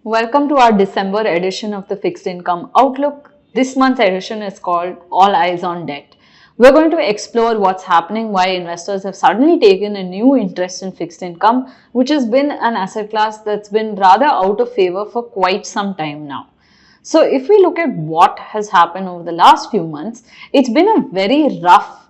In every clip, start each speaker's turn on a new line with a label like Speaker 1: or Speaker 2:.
Speaker 1: Welcome to our December edition of the Fixed Income Outlook. This month's edition is called All Eyes on Debt. We're going to explore what's happening, why investors have suddenly taken a new interest in fixed income, which has been an asset class that's been rather out of favor for quite some time now. So if we look at what has happened over the last few months, it's been a very rough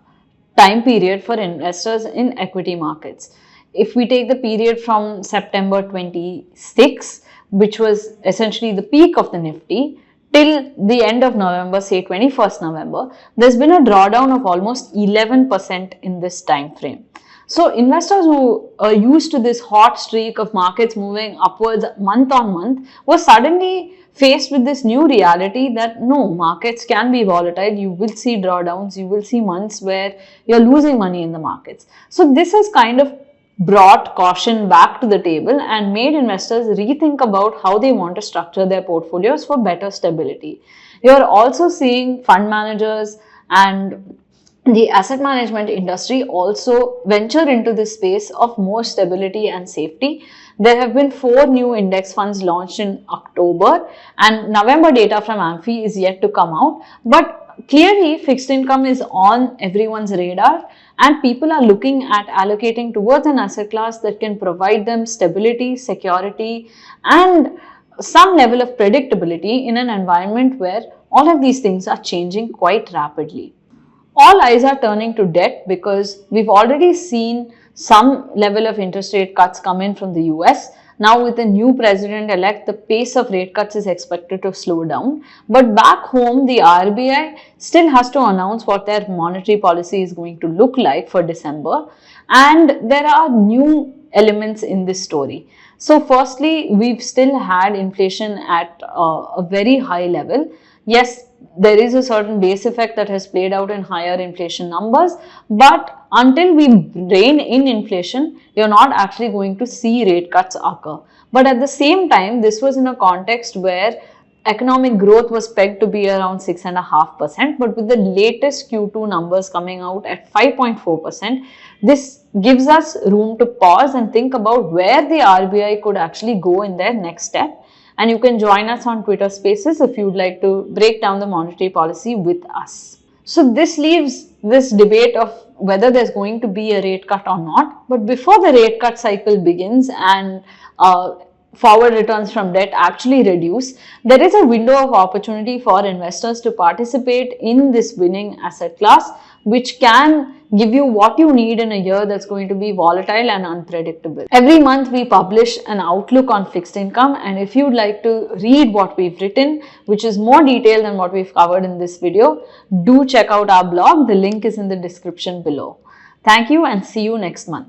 Speaker 1: time period for investors in equity markets. If we take the period from September 26, which was essentially the peak of the Nifty, till the end of November, say 21st November, there's been a drawdown of almost 11% in this time frame. So investors who are used to this hot streak of markets moving upwards month on month were suddenly faced with this new reality that no, markets can be volatile. You will see drawdowns, you will see months where you're losing money in the markets. So this has kind of brought caution back to the table and made investors rethink about how they want to structure their portfolios for better stability. You're also seeing fund managers and the asset management industry also venture into this space of more stability and safety. There have been 4 new index funds launched in October, and November data from AMFI is yet to come out. But clearly, fixed income is on everyone's radar, and people are looking at allocating towards an asset class that can provide them stability, security, and some level of predictability in an environment where all of these things are changing quite rapidly. All eyes are turning to debt because we've already seen some level of interest rate cuts come in from the US. Now with the new president-elect, the pace of rate cuts is expected to slow down. But back home, the RBI still has to announce what their monetary policy is going to look like for December. And there are new elements in this story. So firstly, we've still had inflation at a very high level. Yes, there is a certain base effect that has played out in higher inflation numbers, but until we rein in inflation, you're not actually going to see rate cuts occur. But at the same time, this was in a context where economic growth was pegged to be around 6.5%, but with the latest Q2 numbers coming out at 5.4%, this gives us room to pause and think about where the RBI could actually go in their next step. And you can join us on Twitter Spaces if you'd like to break down the monetary policy with us. So this leaves this debate of whether there's going to be a rate cut or not. But before the rate cut cycle begins and forward returns from debt actually reduce, there is a window of opportunity for investors to participate in this winning asset class, which can give you what you need in a year that's going to be volatile and unpredictable. Every month we publish an outlook on fixed income, and if you'd like to read what we've written, which is more detailed than what we've covered in this video, do check out our blog. The link is in the description below. Thank you and see you next month.